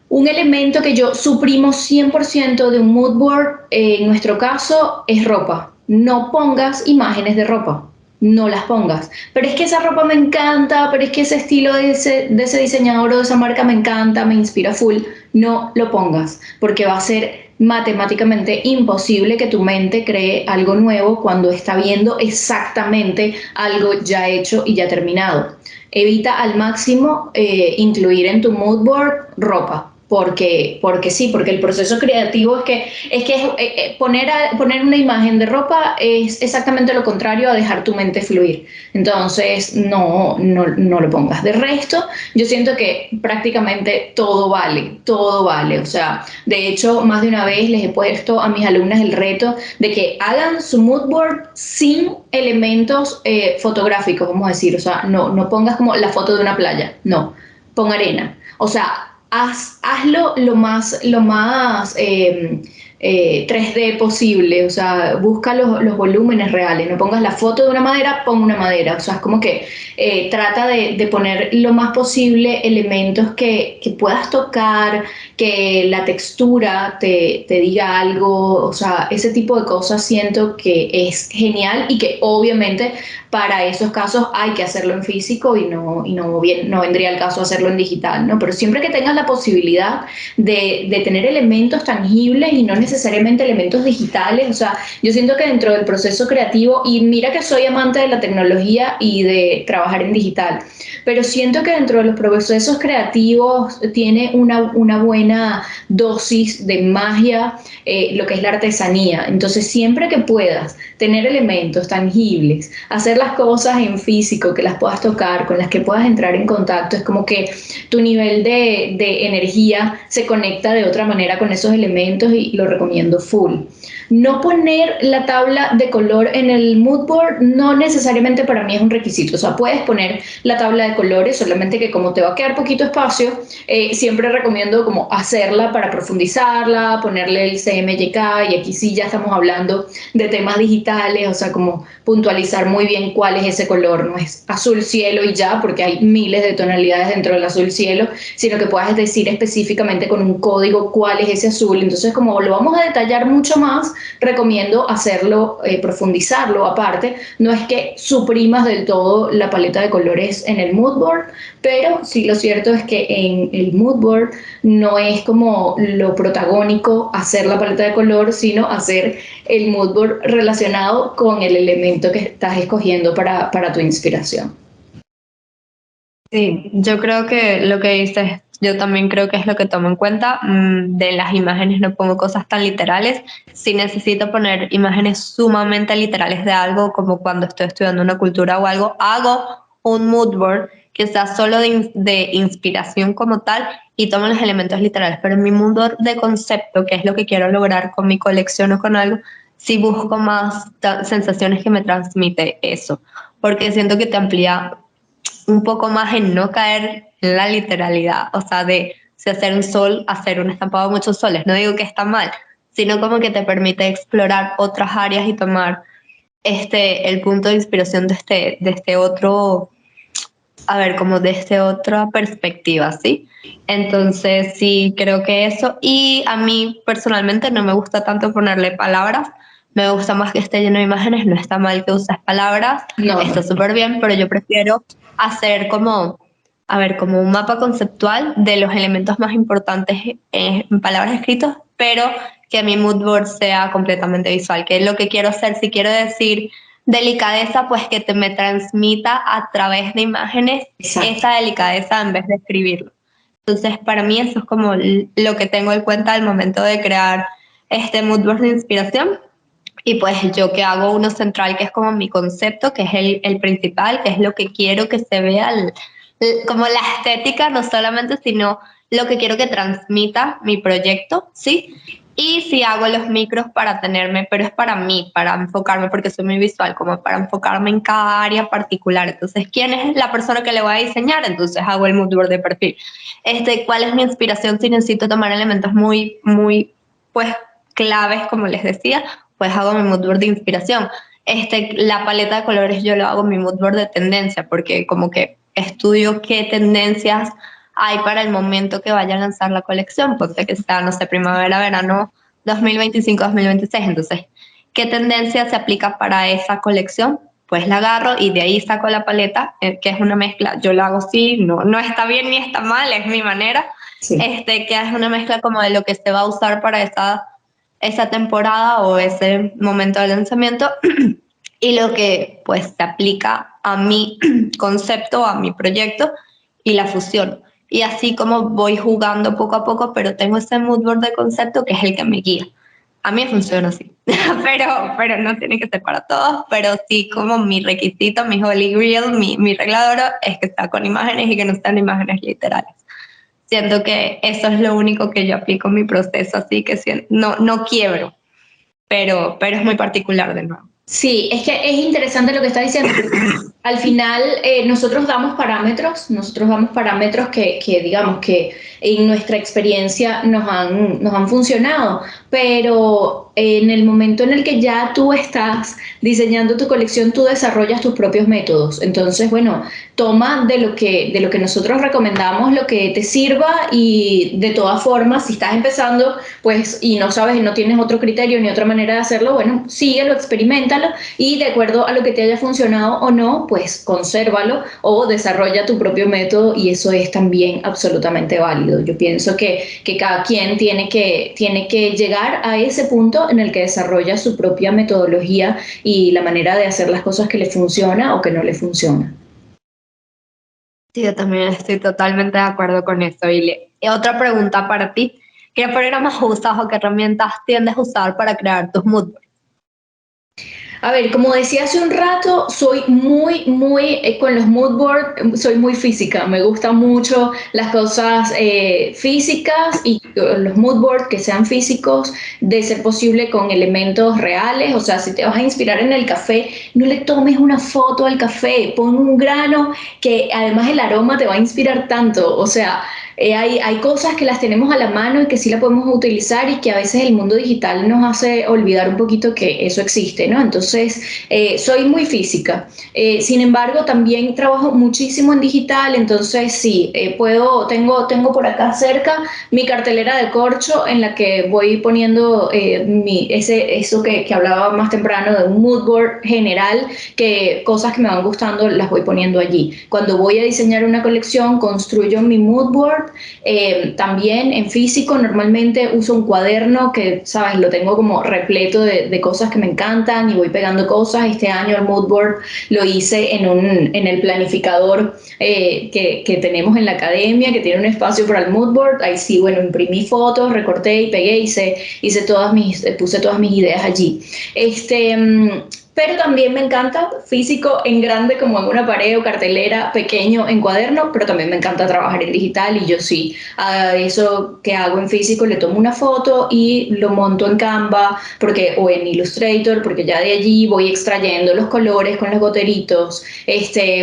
Un elemento que yo suprimo 100% de un mood board, en nuestro caso, es ropa. No pongas imágenes de ropa, no las pongas. Pero es que esa ropa me encanta, pero es que ese estilo de ese diseñador o de esa marca me encanta, me inspira full. No lo pongas, porque va a ser matemáticamente imposible que tu mente cree algo nuevo cuando está viendo exactamente algo ya hecho y ya terminado. Evita al máximo incluir en tu mood board ropa, porque sí, porque el proceso creativo poner una imagen de ropa es exactamente lo contrario a dejar tu mente fluir. Entonces, no lo pongas. De resto, yo siento que prácticamente todo vale. O sea, de hecho, más de una vez les he puesto a mis alumnas el reto de que hagan su mood board sin elementos fotográficos, vamos a decir. O sea, no pongas como la foto de una playa, no, pon arena. O sea, hazlo lo más 3D posible, o sea, busca los volúmenes reales, no pongas la foto de una madera, pon una madera, o sea, es como que trata de poner lo más posible elementos que puedas tocar, que la textura te diga algo, o sea, ese tipo de cosas siento que es genial y que obviamente para esos casos hay que hacerlo en físico y no vendría el caso hacerlo en digital, ¿no? Pero siempre que tengas la posibilidad de tener elementos tangibles y no necesariamente elementos digitales, o sea, yo siento que dentro del proceso creativo, y mira que soy amante de la tecnología y de trabajar en digital, pero siento que dentro de los procesos creativos tiene una buena dosis de magia, lo que es la artesanía. Entonces, siempre que puedas tener elementos tangibles, hacer las cosas en físico, que las puedas tocar, con las que puedas entrar en contacto, es como que tu nivel de energía se conecta de otra manera con esos elementos y lo recomiendo full. No poner la tabla de color en el mood board no necesariamente para mí es un requisito, o sea, puedes poner la tabla de colores, solamente que como te va a quedar poquito espacio, siempre recomiendo como hacerla para profundizarla, ponerle el CMYK y aquí sí ya estamos hablando de temas digitales, o sea, como puntualizar muy bien cuál es ese color, no es azul cielo y ya, porque hay miles de tonalidades dentro del azul cielo, sino que puedas decir específicamente con un código cuál es ese azul. Entonces, como lo vamos a detallar mucho más, recomiendo hacerlo, profundizarlo aparte. No es que suprimas del todo la paleta de colores en el mood board, pero sí lo cierto es que en el mood board no es como lo protagónico hacer la paleta de color, sino hacer el mood board relacionado con el elemento que estás escogiendo para tu inspiración. Sí, yo creo que lo que dices, yo también creo que es lo que tomo en cuenta. De las imágenes no pongo cosas tan literales. Si necesito poner imágenes sumamente literales de algo, como cuando estoy estudiando una cultura o algo, hago un mood board que sea solo de inspiración como tal y tomo los elementos literales. Pero en mi mood board de concepto, que es lo que quiero lograr con mi colección o con algo, sí busco más sensaciones que me transmite eso, porque siento que te amplía un poco más en no caer en la literalidad, o sea, de si hacer un sol, hacer un estampado de muchos soles. No digo que está mal, sino como que te permite explorar otras áreas y tomar el punto de inspiración de este otro, a ver, como de este otra perspectiva, ¿sí? Entonces, sí, creo que eso. Y a mí personalmente no me gusta tanto ponerle palabras, me gusta más que esté lleno de imágenes, no está mal que uses palabras, No, está súper bien, pero yo prefiero hacer como, a ver, como un mapa conceptual de los elementos más importantes en palabras escritas, pero que mi mood board sea completamente visual, que es lo que quiero hacer. Si quiero decir delicadeza, pues que te me transmita a través de imágenes exacto. esa delicadeza en vez de escribirlo. Entonces, para mí eso es como lo que tengo en cuenta al momento de crear este mood board de inspiración. Y pues yo que hago uno central, que es como mi concepto, que es el principal, que es lo que quiero que se vea, como la estética, no solamente, sino lo que quiero que transmita mi proyecto, ¿sí? Y si hago los micros para tenerme, pero es para mí, para enfocarme, porque soy muy visual, como para enfocarme en cada área particular. Entonces, ¿quién es la persona que le voy a diseñar? Entonces hago el mood board de perfil. ¿Cuál es mi inspiración si necesito tomar elementos muy, muy, pues, claves, como les decía? Pues hago mi mood board de inspiración. La paleta de colores yo lo hago mi mood board de tendencia, porque como que estudio qué tendencias hay para el momento que vaya a lanzar la colección, porque que sea, no sé, primavera, verano 2025-2026. Entonces, ¿qué tendencia se aplica para esa colección? Pues la agarro y de ahí saco la paleta, que es una mezcla. Yo lo hago así, no está bien ni está mal, es mi manera. Sí. Que es una mezcla como de lo que se va a usar para esa temporada o ese momento de lanzamiento y lo que pues se aplica a mi concepto, a mi proyecto y la fusión. Y así como voy jugando poco a poco, pero tengo ese mood board de concepto que es el que me guía. A mí funciona así, pero no tiene que ser para todos, pero sí como mi requisito, mi holy grail, mi regla de oro es que está con imágenes y que no sean imágenes literales. Siento que eso es lo único que yo aplico en mi proceso, así que no quiebro, pero es muy particular de nuevo. Sí, es que es interesante lo que está diciendo. Al final, nosotros damos parámetros que digamos que en nuestra experiencia nos han funcionado, pero en el momento en el que ya tú estás diseñando tu colección, tú desarrollas tus propios métodos. Entonces, bueno, toma de lo que nosotros recomendamos lo que te sirva y de todas formas, si estás empezando, pues, y no sabes y no tienes otro criterio ni otra manera de hacerlo, bueno, síguelo, experimentalo y de acuerdo a lo que te haya funcionado o no, pues consérvalo o desarrolla tu propio método y eso es también absolutamente válido. Yo pienso que cada quien tiene que llegar a ese punto en el que desarrolla su propia metodología y la manera de hacer las cosas que le funciona o que no le funciona. Sí, yo también estoy totalmente de acuerdo con eso. Y otra pregunta para ti. ¿Qué programas usas o qué herramientas tiendes a usar para crear tus mood boards? A ver, como decía hace un rato, soy con los mood board, soy muy física. Me gustan mucho las cosas físicas y los mood board que sean físicos, de ser posible con elementos reales. O sea, si te vas a inspirar en el café, no le tomes una foto al café, pon un grano que además el aroma te va a inspirar tanto. O sea, hay cosas que las tenemos a la mano y que sí la podemos utilizar y que a veces el mundo digital nos hace olvidar un poquito que eso existe, ¿no? Entonces, soy muy física. Sin embargo, también trabajo muchísimo en digital, entonces sí, tengo por acá cerca mi cartelera de corcho en la que voy poniendo eso que hablaba más temprano de un mood board general, que cosas que me van gustando las voy poniendo allí. Cuando voy a diseñar una colección, construyo mi mood board también en físico. Normalmente uso un cuaderno que, sabes, lo tengo como repleto de cosas que me encantan y voy pegando cosas. Este año el mood board lo hice en el planificador que tenemos en la academia, que tiene un espacio para el mood board. Ahí sí, bueno, imprimí fotos, recorté y pegué, puse todas mis ideas allí. Este, pero también me encanta físico en grande como en una pared o cartelera, pequeño en cuaderno, pero también me encanta trabajar en digital y yo sí, a eso que hago en físico le tomo una foto y lo monto en Canva o en Illustrator, porque ya de allí voy extrayendo los colores con los goteritos,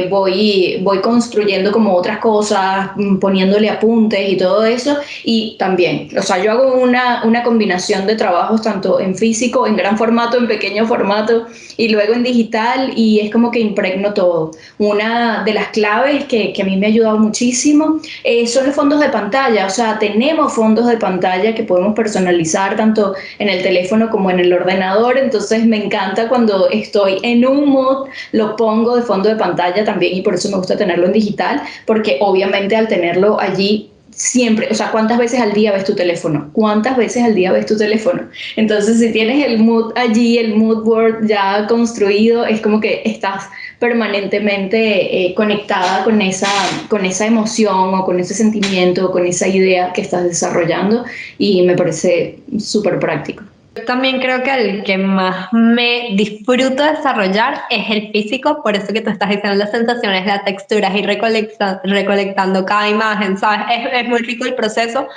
voy construyendo como otras cosas, poniéndole apuntes y todo eso y también, o sea, yo hago una combinación de trabajos tanto en físico, en gran formato, en pequeño formato y luego en digital y es como que impregno todo. Una de las claves que a mí me ha ayudado muchísimo son los fondos de pantalla, o sea, tenemos fondos de pantalla que podemos personalizar tanto en el teléfono como en el ordenador, entonces me encanta cuando estoy en un mood, lo pongo de fondo de pantalla también y por eso me gusta tenerlo en digital, porque obviamente al tenerlo allí siempre, o sea, ¿cuántas veces al día ves tu teléfono? ¿Cuántas veces al día ves tu teléfono? Entonces, si tienes el mood allí, el mood board ya construido, es como que estás permanentemente conectada con esa emoción o con ese sentimiento o con esa idea que estás desarrollando y me parece súper práctico. Yo también creo que el que más me disfruto desarrollar es el físico, por eso que tú estás diciendo las sensaciones, las texturas y recolectando cada imagen, ¿sabes? Es muy rico el proceso,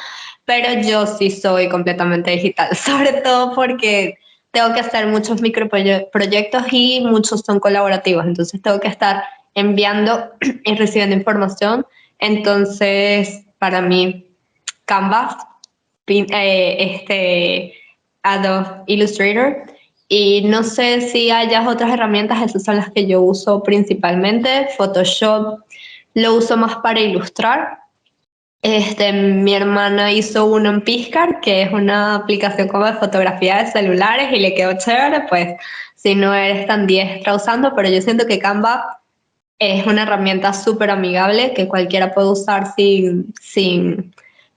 pero yo sí soy completamente digital, sobre todo porque tengo que hacer muchos microproyectos y muchos son colaborativos, entonces tengo que estar enviando y recibiendo información, entonces para mí Canvas, pin- eh, este Adobe Illustrator. Y no sé si hayas otras herramientas, esas son las que yo uso principalmente. Photoshop lo uso más para ilustrar. Mi hermana hizo uno en Pixar, que es una aplicación como de fotografía de celulares y le quedó chévere, pues si no eres tan diestra usando, pero yo siento que Canva es una herramienta súper amigable que cualquiera puede usar sin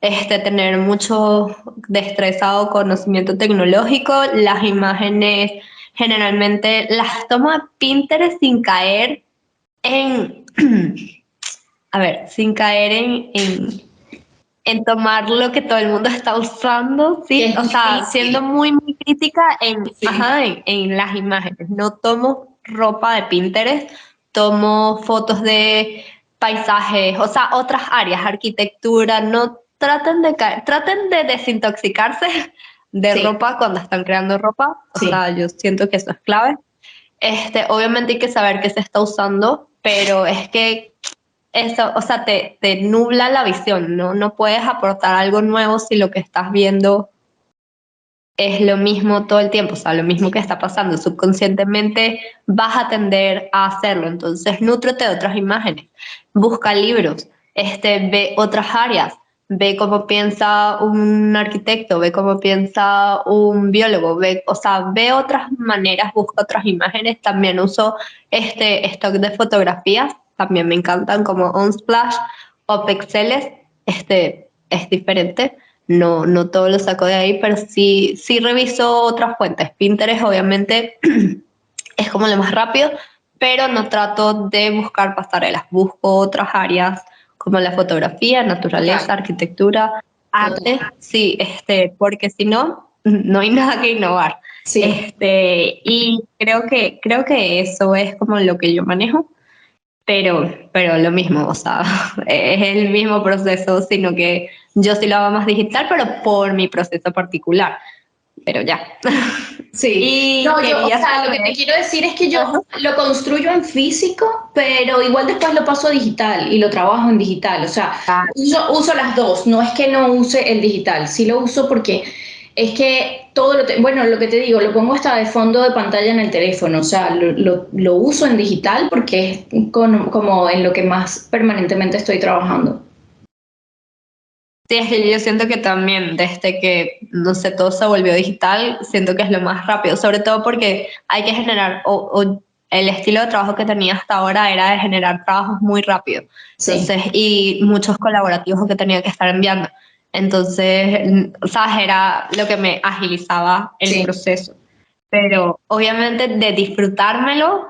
tener mucho destreza o conocimiento tecnológico. Las imágenes generalmente las toma Pinterest sin caer en, a ver, sin caer en tomar lo que todo el mundo está usando, Que ¿sí? es O sea, siendo difícil. muy, muy crítica Sí. en las imágenes. No tomo ropa de Pinterest, tomo fotos de paisajes, o sea, otras áreas, arquitectura, no traten de desintoxicarse de Sí, ropa cuando están creando ropa, o sí. sea, yo siento que eso es clave. Obviamente hay que saber qué se está usando, pero es que eso, o sea, te nubla la visión, ¿no? No puedes aportar algo nuevo si lo que estás viendo es lo mismo todo el tiempo, o sea, lo mismo que está pasando. Subconscientemente vas a tender a hacerlo, entonces nútrete de otras imágenes, busca libros, ve otras áreas, ve cómo piensa un arquitecto, ve cómo piensa un biólogo, o sea, ve otras maneras, busca otras imágenes. También uso stock de fotografías, también me encantan, como Unsplash o Pexeles. Es diferente. No, no todo lo saco de ahí, pero sí reviso otras fuentes. Pinterest obviamente es como lo más rápido, pero no trato de buscar pasarelas, busco otras áreas como la fotografía, naturaleza, Total, arquitectura, arte, total. sí, porque si no, no hay nada que innovar. Sí. Y creo que eso es como lo que yo manejo, pero lo mismo, o sea, es el mismo proceso, sino que yo sí lo hago más digital, pero por mi proceso particular, pero ya. Sí, Y no, yo, o quería sea, lo que te saber, quiero decir es que yo ajá, lo construyo en físico, pero igual después lo paso a digital y lo trabajo en digital, o sea, uso las dos, no es que no use el digital, sí lo uso porque es que todo bueno, lo que te digo, lo pongo hasta de fondo de pantalla en el teléfono, o sea, lo uso en digital porque es como en lo que más permanentemente estoy trabajando. sí, es que yo siento que también desde que, no sé, todo se volvió digital, siento que es lo más rápido, sobre todo porque hay que generar, o el estilo de trabajo que tenía hasta ahora era de generar trabajos muy rápido, Sí, entonces, y muchos colaborativos que tenía que estar enviando. Entonces, sabes, era lo que me agilizaba el sí. proceso. Pero obviamente de disfrutármelo,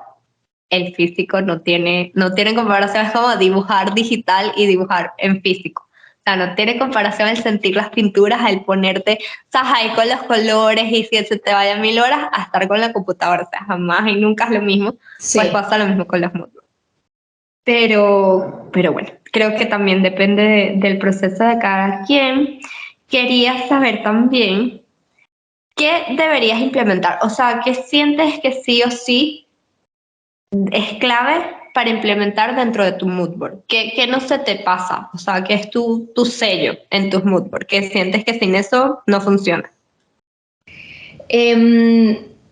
el físico no tiene comparación, es como dibujar digital y dibujar en físico. O sea, no tiene comparación el sentir las pinturas, el ponerte, sabes, ahí con los colores y si se te vayan 1000 horas a estar con la computadora. O sea, jamás y nunca es lo mismo. Pues Sí. pasa lo mismo con las motos. Pero bueno, creo que también depende del proceso de cada quien. Quería saber también qué deberías implementar. O sea, ¿qué sientes que sí o sí es clave para implementar dentro de tu mood board? ¿Qué no se te pasa? O sea, ¿qué es tu sello en tus mood board? ¿Que sientes que sin eso no funciona?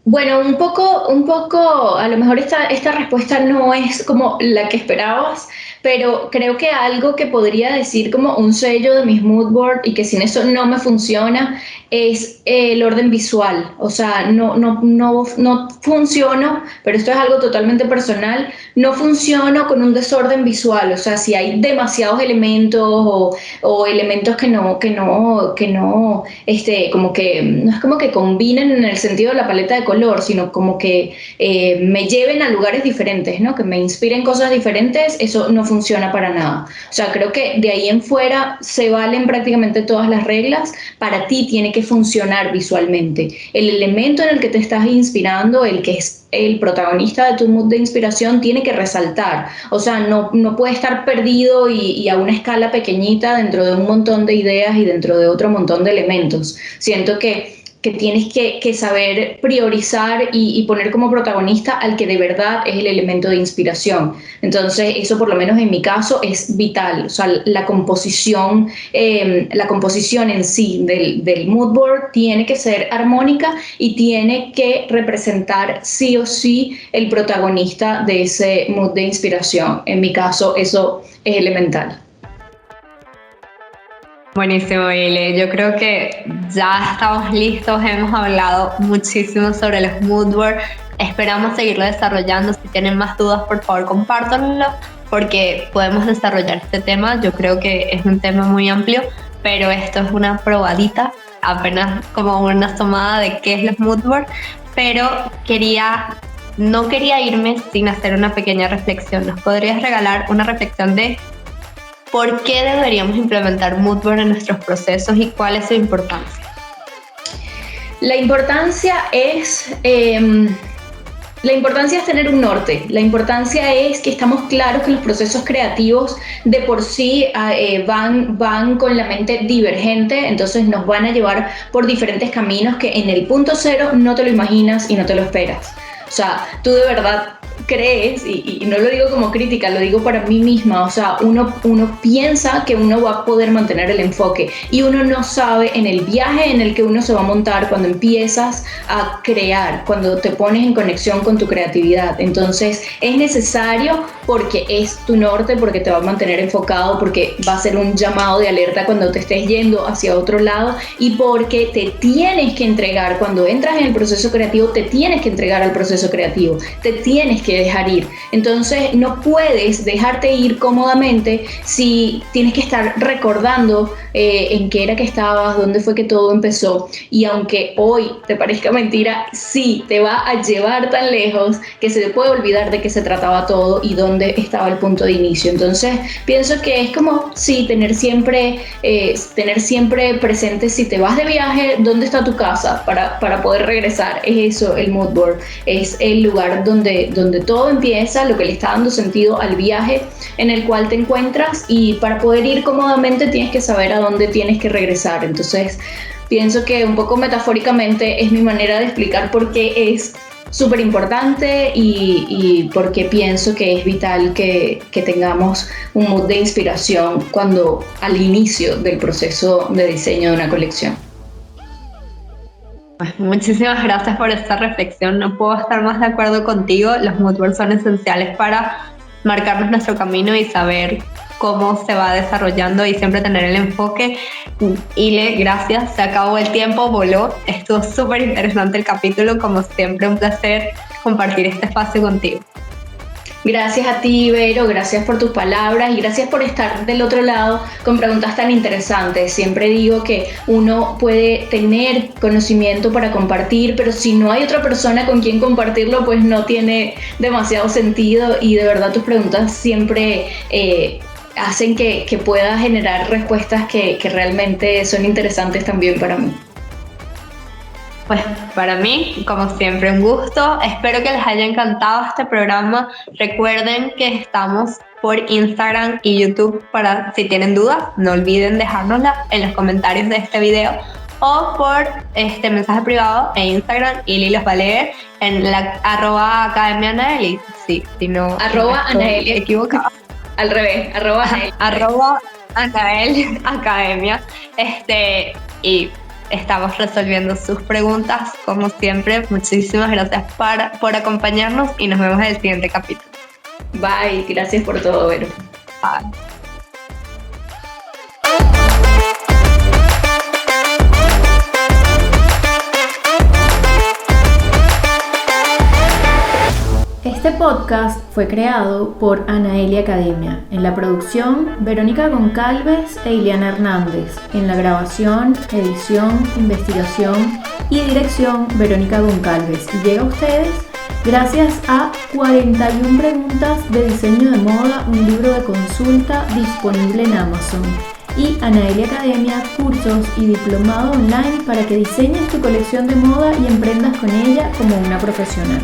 Bueno, un poco, a lo mejor esta respuesta no es como la que esperabas, pero creo que algo que podría decir como un sello de mis mood board y que sin eso no me funciona es el orden visual. O sea, no funciono, pero esto es algo totalmente personal, no funciono con un desorden visual. O sea, si hay demasiados elementos o elementos que no, como que, no es como que combinen en el sentido de la paleta de color, sino como que me lleven a lugares diferentes, ¿no? Que me inspiren cosas diferentes, eso no funciona para nada. O sea, creo que de ahí en fuera se valen prácticamente todas las reglas. Para ti tiene que funcionar visualmente. El elemento en el que te estás inspirando, el que es el protagonista de tu mood de inspiración, tiene que resaltar. O sea, no puede estar perdido y a una escala pequeñita dentro de un montón de ideas y dentro de otro montón de elementos. Siento que tienes que saber priorizar y poner como protagonista al que de verdad es el elemento de inspiración. Entonces, eso por lo menos en mi caso es vital. O sea, la composición en sí del mood board tiene que ser armónica y tiene que representar sí o sí el protagonista de ese mood de inspiración. En mi caso, eso es elemental. Buenísimo, Ile. Yo creo que ya estamos listos. Hemos hablado muchísimo sobre los mood boards. Esperamos seguirlo desarrollando. Si tienen más dudas, por favor, compártanlo porque podemos desarrollar este tema. Yo creo que es un tema muy amplio, pero esto es una probadita, apenas como una asomada de qué es los mood boards. Pero no quería irme sin hacer una pequeña reflexión. ¿Nos podrías regalar una reflexión de por qué deberíamos implementar mood board en nuestros procesos y cuál es su importancia? La importancia es La importancia es tener un norte, la importancia es que estamos claros que los procesos creativos de por sí van con la mente divergente, entonces nos van a llevar por diferentes caminos que en el punto cero no te lo imaginas y no te lo esperas. O sea, tú de verdad crees, y no lo digo como crítica, lo digo para mí misma, o sea, uno piensa que uno va a poder mantener el enfoque y uno no sabe en el viaje en el que uno se va a montar cuando empiezas a crear, cuando te pones en conexión con tu creatividad. Entonces es necesario porque es tu norte, porque te va a mantener enfocado, porque va a ser un llamado de alerta cuando te estés yendo hacia otro lado y porque te tienes que entregar, cuando entras en el proceso creativo, te tienes que entregar al proceso creativo, te tienes que dejar ir. Entonces no puedes dejarte ir cómodamente si tienes que estar recordando en qué era que estabas, dónde fue que todo empezó. Y aunque hoy te parezca mentira, sí, te va a llevar tan lejos que se te puede olvidar de qué se trataba todo y dónde estaba el punto de inicio. Entonces pienso que es como, sí, tener siempre presente, si te vas de viaje, dónde está tu casa para poder regresar. Es eso, el mood board. Es el lugar donde todo empieza, lo que le está dando sentido al viaje en el cual te encuentras, y para poder ir cómodamente tienes que saber a dónde tienes que regresar. Entonces pienso que un poco metafóricamente es mi manera de explicar por qué es súper importante y porque pienso que es vital que tengamos un mood de inspiración cuando al inicio del proceso de diseño de una colección. Pues muchísimas gracias por esta reflexión. No puedo estar más de acuerdo contigo. Los mood boards son esenciales para marcarnos nuestro camino y saber cómo se va desarrollando y siempre tener el enfoque. Ile, gracias, se acabó el tiempo, voló, estuvo súper interesante el capítulo, como siempre un placer compartir este espacio contigo. Gracias a ti, Vero, gracias por tus palabras y gracias por estar del otro lado con preguntas tan interesantes. Siempre digo que uno puede tener conocimiento para compartir, pero si no hay otra persona con quien compartirlo, pues no tiene demasiado sentido, y de verdad tus preguntas siempre hacen que pueda generar respuestas que realmente son interesantes también para mí. Pues para mí, como siempre, un gusto. Espero que les haya encantado este programa. Recuerden que estamos por Instagram y YouTube para, si tienen dudas, no olviden dejárnoslas en los comentarios de este video o por mensaje privado en Instagram, y Lili los va a leer en la @academianaeli. Sí, si no @Anaeli equivocado. Al revés, @Anael Academia. Y estamos resolviendo sus preguntas, como siempre. Muchísimas gracias por acompañarnos y nos vemos en el siguiente capítulo. Bye, gracias por todo, Vero. Bye. Este podcast fue creado por Anaeli Academia. En la producción, Verónica Goncalves e Ileana Hernández. En la grabación, edición, investigación y dirección, Verónica Goncalves. Y llega a ustedes gracias a 41 preguntas de diseño de moda, un libro de consulta disponible en Amazon. Y Anaeli Academia, cursos y diplomado online para que diseñes tu colección de moda y emprendas con ella como una profesional.